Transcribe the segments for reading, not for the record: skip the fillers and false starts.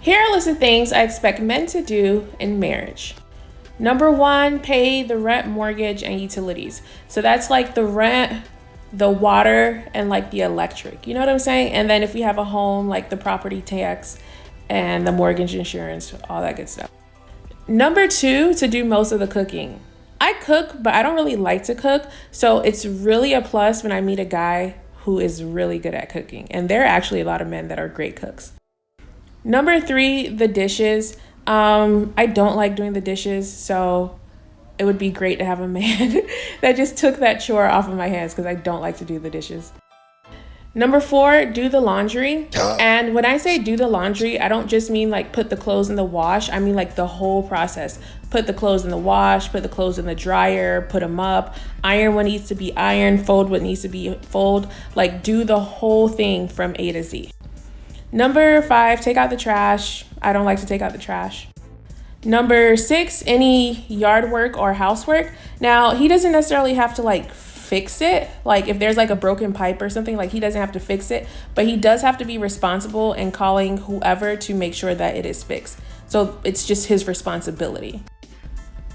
Here are a list of things I expect men to do in marriage. Number 1, pay the rent, mortgage, and utilities. So that's like the rent, the water, and like the electric. You know what I'm saying? And then if we have a home, like the property tax and the mortgage insurance, all that good stuff. Number 2, to do most of the cooking. I cook, but I don't really like to cook. So it's really a plus when I meet a guy who is really good at cooking. And there are actually a lot of men that are great cooks. Number 3, the dishes. I don't like doing the dishes, so it would be great to have a man that just took that chore off of my hands because I don't like to do the dishes. Number 4, do the laundry. And when I say do the laundry, I don't just mean like put the clothes in the wash. I mean like the whole process. Put the clothes in the wash, put the clothes in the dryer, put them up, iron what needs to be ironed, fold what needs to be fold. Like do the whole thing from A to Z. Number 5, take out the trash. I don't like to take out the trash. Number 6, any yard work or housework. Now, he doesn't necessarily have to like fix it. Like if there's like a broken pipe or something, like he doesn't have to fix it, but he does have to be responsible in calling whoever to make sure that it is fixed. So it's just his responsibility.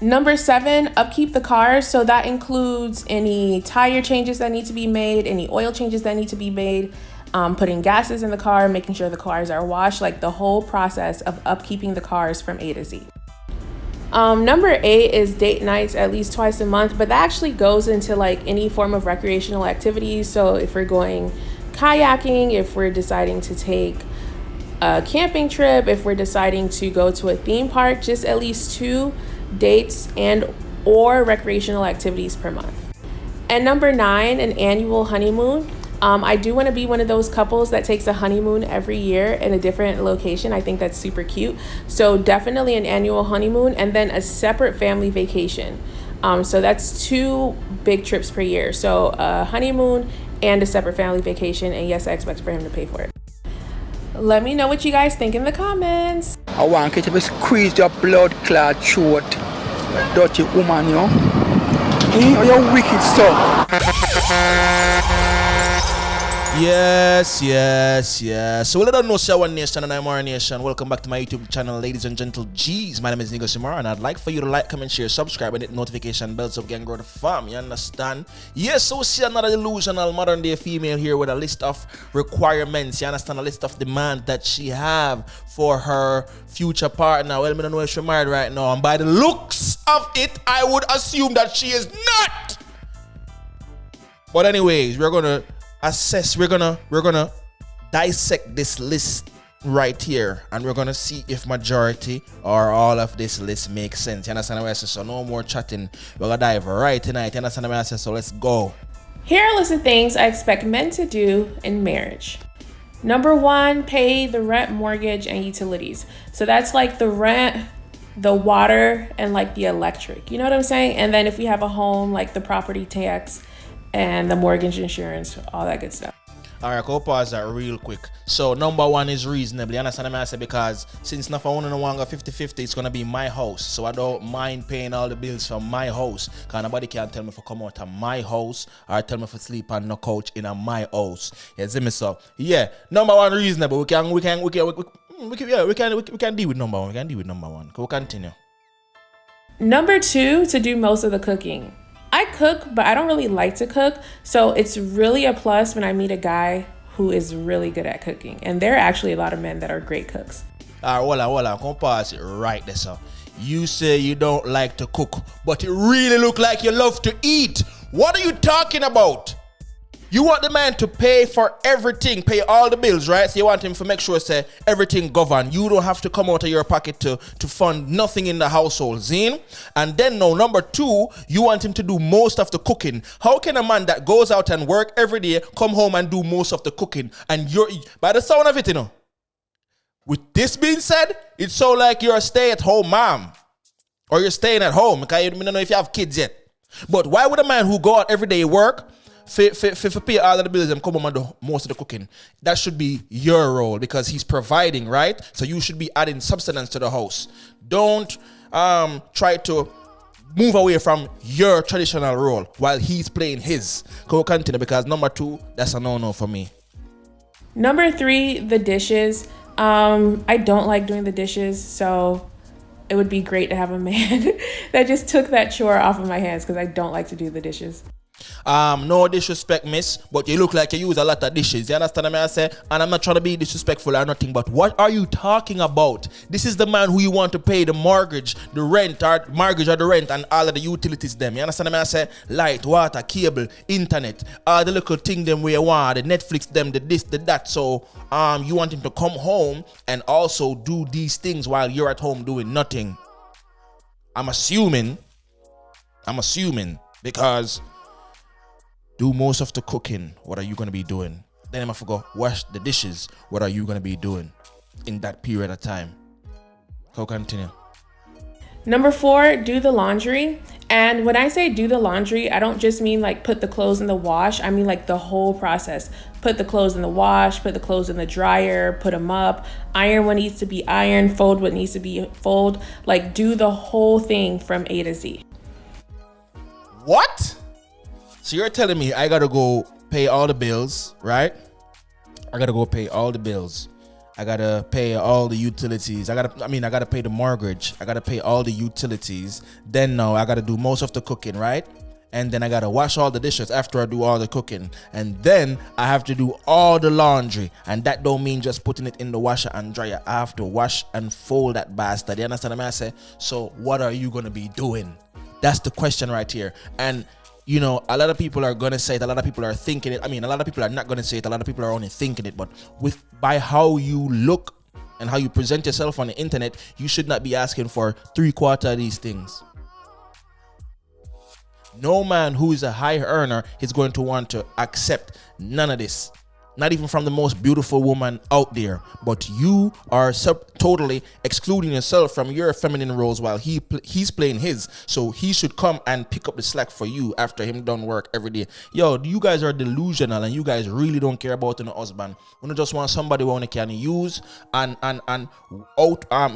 Number 7, upkeep the car. So that includes any tire changes that need to be made, any oil changes that need to be made, putting gases in the car, making sure the cars are washed, like the whole process of upkeeping the cars from A to Z. Number 8 is date nights at least twice a month, but that actually goes into like any form of recreational activities. So if we're going kayaking, if we're deciding to take a camping trip, if we're deciding to go to a theme park, just at least 2 dates and or recreational activities per month. And number 9, an annual honeymoon. I do want to be one of those couples that takes a honeymoon every year in a different location. I think that's super cute. So definitely an annual honeymoon and then a separate family vacation. So that's 2 big trips per year. So a honeymoon and a separate family vacation. And yes, I expect for him to pay for it. Let me know what you guys think in the comments. I want you to squeeze your blood clot throat. Dirty woman, you know? You're wicked, so. Yes. So let us know, say One Nation and Imara Nation. Welcome back to my YouTube channel, ladies and gentle G's. My name is Negusimara, and I'd like for you to like, comment, share, subscribe, and hit notification bells so we can grow the farm. You understand? Yes, so we see another delusional modern day female here with a list of requirements. You understand? A list of demands that she have for her future partner. Well, I don't know if she's married right now, and by the looks of it, I would assume that she is not. But anyways, we're gonna assess, we're gonna dissect this list right here, and we're gonna see if majority or all of this list makes sense. You understand what I say? So no more chatting, we're gonna dive right tonight. You understand what I say? So let's go. Here are a list of things I expect men to do in marriage. Number 1, pay the rent, mortgage, and utilities. So that's like the rent, the water, and like the electric. You know what I'm saying? And then if we have a home, like the property tax and the mortgage insurance, all that good stuff. All right, go pause that real quick. So number 1 is reasonable. You understand what I say? Because since if I want to go 50-50, it's gonna be my house. So I don't mind paying all the bills from my house. Cause nobody can tell me to come out of my house or tell me to sleep on no couch in my house. You see me? So yeah, number 1 reasonable. We can deal with number 1. We can deal with number 1. Go continue. Number 2, to do most of the cooking. I cook, but I don't really like to cook. So it's really a plus when I meet a guy who is really good at cooking. And there are actually a lot of men that are great cooks. All right, hold on. Come pause it right there, sir. You say you don't like to cook, but it really look like you love to eat. What are you talking about? You want the man to pay for everything, pay all the bills, right? So you want him to make sure say everything governed. You don't have to come out of your pocket to fund nothing in the household, Zine. And then now, number 2, you want him to do most of the cooking. How can a man that goes out and work every day come home and do most of the cooking? And you're, by the sound of it, you know, with this being said, it sounds like you're a stay-at-home mom. Or you're staying at home, because you don't know if you have kids yet. But why would a man who go out every day work, for pay all of the bills and come home and do most of the cooking? That should be your role because he's providing, right? So you should be adding substance to the house. Don't try to move away from your traditional role while he's playing his. Go continue, because number 2, that's a no-no for me. Number 3, the dishes. I don't like doing the dishes, so it would be great to have a man that just took that chore off of my hands because I don't like to do the dishes. No disrespect, miss, but you look like you use a lot of dishes. You understand what I say? And I'm not trying to be disrespectful or nothing, but what are you talking about? This is the man who you want to pay the mortgage, the rent, or mortgage or the rent, and all of the utilities them. You understand what I say? Light, water, cable, internet, all the little thing them where you want, the Netflix them, the this, the that. So you want him to come home and also do these things while you're at home doing nothing. I'm assuming because do most of the cooking. What are you going to be doing? Then I forgot, wash the dishes. What are you going to be doing in that period of time? Go continue. Number 4, do the laundry. And when I say do the laundry, I don't just mean like put the clothes in the wash. I mean like the whole process. Put the clothes in the wash, put the clothes in the dryer, put them up, iron what needs to be ironed, fold what needs to be fold. Like do the whole thing from A to Z. What? So you're telling me I gotta go pay all the bills, right? I gotta go pay all the bills. I gotta pay all the utilities. I gotta pay the mortgage. I gotta pay all the utilities. Then now I gotta do most of the cooking, right? And then I gotta wash all the dishes after I do all the cooking. And then I have to do all the laundry. And that don't mean just putting it in the washer and dryer. I have to wash and fold that bastard. You understand what I say? So what are you gonna be doing? That's the question right here. And you know, a lot of people are gonna say it, a lot of people are thinking it. I mean, a lot of people are not gonna say it, a lot of people are only thinking it, but by how you look and how you present yourself on the internet, you should not be asking for 3/4 of these things. No man who is a high earner is going to want to accept none of this. Not even from the most beautiful woman out there. But you are totally excluding yourself from your feminine roles while he's playing his. So he should come and pick up the slack for you after him done work every day. Yo, you guys are delusional and you guys really don't care about a husband. You just want somebody who can use and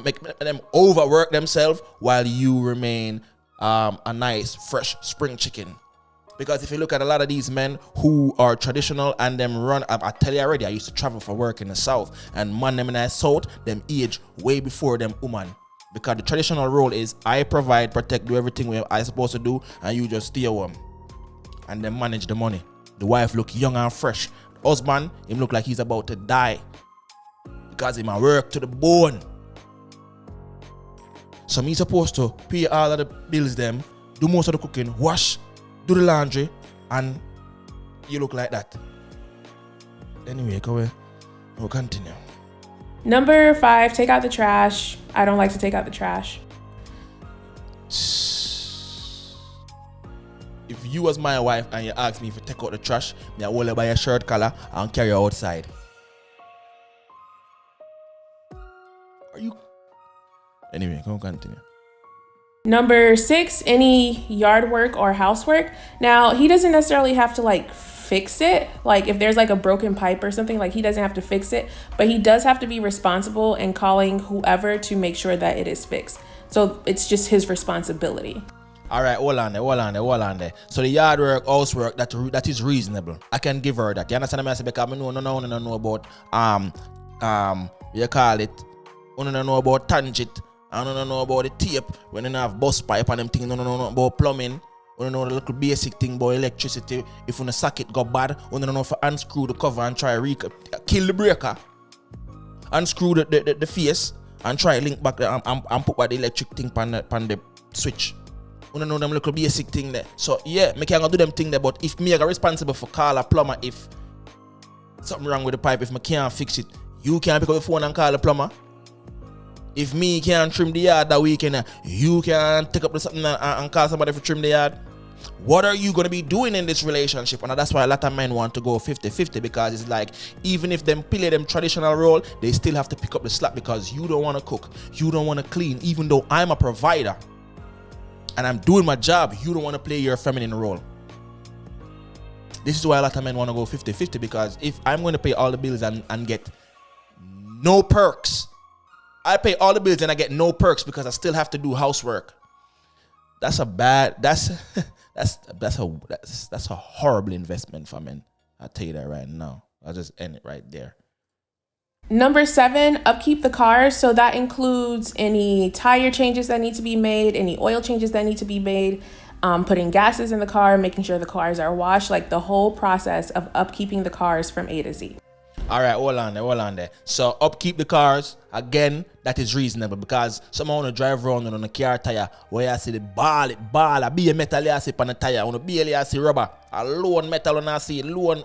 make them overwork themselves while you remain a nice fresh spring chicken. Because if you look at a lot of these men who are traditional and them run, I tell you already, I used to travel for work in the South, and man them in the South, them age way before them woman. Because the traditional role is I provide, protect, do everything where I supposed to do, and you just stay home and then manage the money. The wife look young and fresh. The husband, him look like he's about to die because he might work to the bone. So me supposed to pay all of the bills them, do most of the cooking, wash, do the laundry, and you look like that. Anyway, go away. We'll continue. Number 5, take out the trash. I don't like to take out the trash. If you was my wife and you asked me if you take out the trash, me I hold you by your shirt collar and carry you outside. Are you? Anyway, go continue. Number 6, any yard work or housework. Now, he doesn't necessarily have to like fix it. Like if there's like a broken pipe or something, like he doesn't have to fix it, but he does have to be responsible in calling whoever to make sure that it is fixed. So it's just his responsibility. All right, hold on there. So the yard work, housework, that is reasonable. I can give her that. You understand what I say? Because I know about you call it. I don't know about tangent. I don't know about the tape when you have bus pipe and them things. I don't know about plumbing. I don't know the little basic thing about electricity. If when the socket got bad, I don't know if I unscrew the cover and try kill the breaker. Unscrew the face and try link back and put back the electric thing on the switch. I don't know them little basic thing there. So yeah, me can't do them thing there. But if me are responsible for call a plumber if something wrong with the pipe, if me can't fix it, you can pick up the phone and call a plumber. If me can't trim the yard that weekend, you can take up the something and call somebody for trim the yard. What are you going to be doing in this relationship? And that's why a lot of men want to go 50-50, because it's like, even if them play them traditional role, they still have to pick up the slack because you don't want to cook, you don't want to clean, even though I'm a provider and I'm doing my job, you don't want to play your feminine role. This is why a lot of men want to go 50-50, because if I'm going to pay all the bills and get no perks, I pay all the bills and I get no perks because I still have to do housework. That's a horrible investment for men. I'll tell you that right now. I'll just end it right there. Number 7, upkeep the car. So that includes any tire changes that need to be made, any oil changes that need to be made, putting gases in the car, making sure the cars are washed, like the whole process of upkeeping the cars from A to Z. All right, hold on there. So upkeep the cars, again, that is reasonable because someone want to drive around on a car tire where you see the ball, I be a metal you see on the tire, on the BL you see rubber, a lone metal and I see lone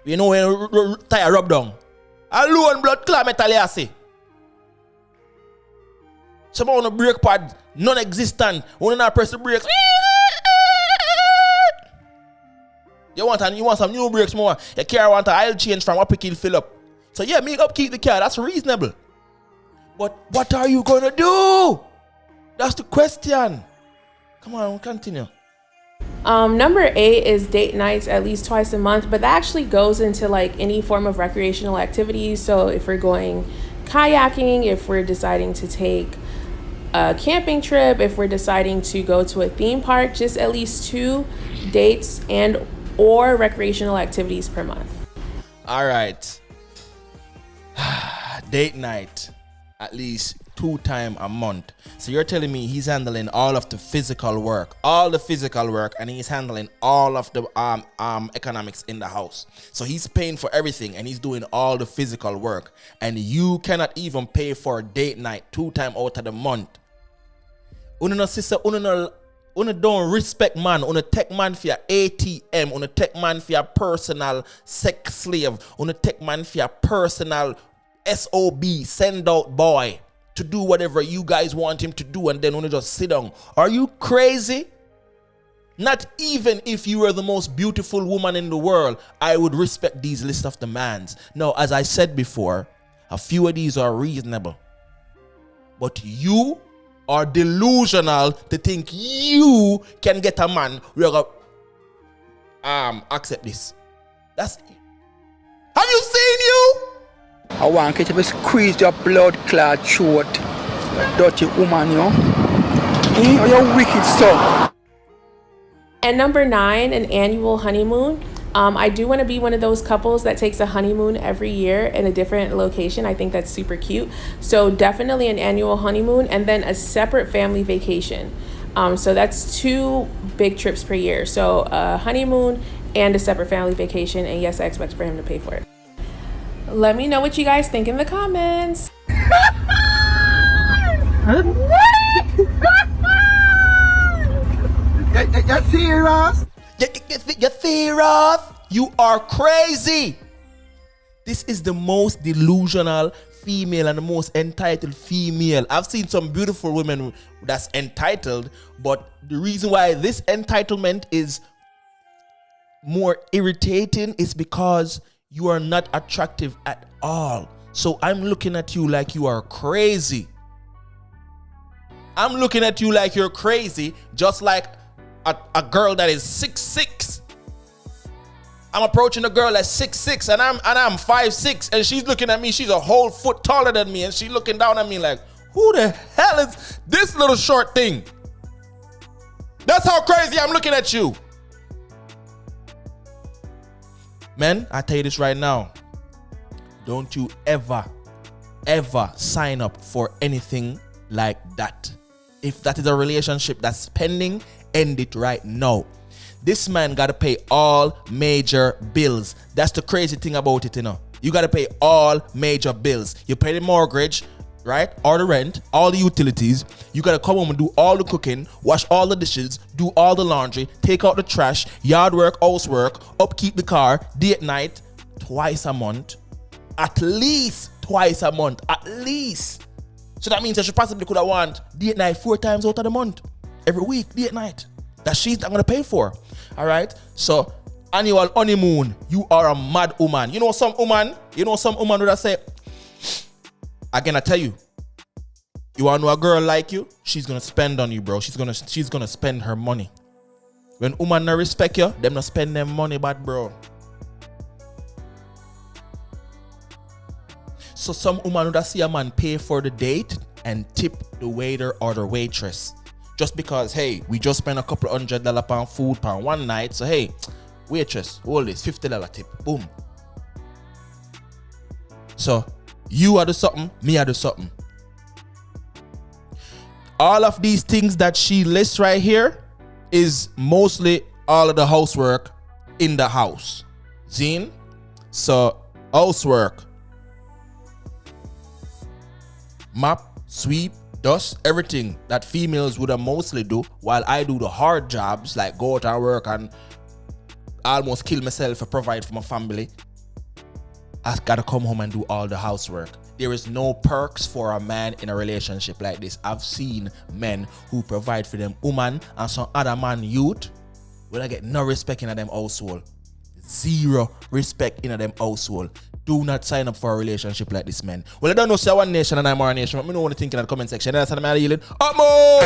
you know when tire rub down, a lone blood clot metal you see. Someone on the brake pad, non-existent, when you press the brakes. You want some new brakes more. Your car want an oil change from up kill fill up. So yeah, make upkeep the car. That's reasonable. But what are you gonna do? That's the question. Come on, continue. Number 8 is date nights at least twice a month, but that actually goes into like any form of recreational activities. So if we're going kayaking, if we're deciding to take a camping trip, if we're deciding to go to a theme park, just at least 2 dates and or recreational activities per month. All right. Date night at least 2 times a month. So you're telling me he's handling all of the physical work, and he's handling all of the economics in the house. So he's paying for everything and he's doing all the physical work, and you cannot even pay for a date night 2 times out of the month. Una sister, una don't respect man. Una take man for your ATM. Una take man for your personal sex slave. Una take man for your personal SOB, send out boy, to do whatever you guys want him to do, and then una just sit down. Are you crazy? Not even if you were the most beautiful woman in the world, I would respect these list of demands. No, as I said before, a few of these are reasonable. But you are delusional to think you can get a man who will accept this. Have you seen you? I want you to squeeze your blood clot throat, dirty woman, you know. You're wicked son. And number 9, an annual honeymoon. I do want to be one of those couples that takes a honeymoon every year in a different location. I think that's super cute. So definitely an annual honeymoon, and then a separate family vacation. So that's 2 big trips per year. So a honeymoon and a separate family vacation. And yes, I expect for him to pay for it. Let me know what you guys think in the comments. You're serious? You're serious? You are crazy. This is the most delusional female and the most entitled female. I've seen some beautiful women that's entitled, but the reason why this entitlement is more irritating is because you are not attractive at all. So I'm looking at you like you are crazy. I'm looking at you like you're crazy, just like a girl that is 6'6". I'm approaching a girl that's 6'6", and I'm 5'6", and she's looking at me. She's a whole foot taller than me, and she's looking down at me like, who the hell is this little short thing? That's how crazy I'm looking at you. Men, I tell you this right now. Don't you ever sign up for anything like that. If that is a relationship that's pending, end it right now. This man gotta pay all major bills. That's the crazy thing about it, you know. You gotta pay all major bills. You pay the mortgage, right? Or the rent, all the utilities. You gotta come home and do all the cooking, wash all the dishes, do all the laundry, take out the trash, yard work, housework, upkeep the car, date night, twice a month. At least twice a month, at least. So that means that she possibly could have want date night 4 times out of the month. Every week, date night. That she's not gonna pay for. All right? So, annual honeymoon, you are a mad woman. You know some woman would say, again, I tell you, you wanna know a girl like you? She's gonna spend on you, bro. She's gonna spend her money. When woman not respect you, them not spend them money, bad bro. So some woman would see a man pay for the date and tip the waiter or the waitress. Just because, hey, we just spent a couple $100 on food per one night. So, hey, waitress, hold this, $50 tip. Boom. So you are do something, me I do something. All of these things that she lists right here is mostly all of the housework in the house. Zine? So housework. Mop, sweep, dust, everything that females would mostly do, while I do the hard jobs like go out and work and almost kill myself to provide for my family. I gotta come home and do all the housework. There is no perks for a man in a relationship like this. I've seen men who provide for them woman and some other man youth will I get no respect in them household. Zero respect in them household. Do not sign up for a relationship like this, man. Well, I don't know, say one nation and I'm our nation, but me know what you think in the comment section. That's how I'm yielding. Up more!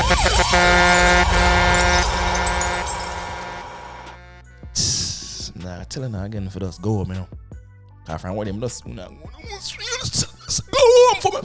Nah, tell her again for us. Go home, you know. I find what them does. Go home for me.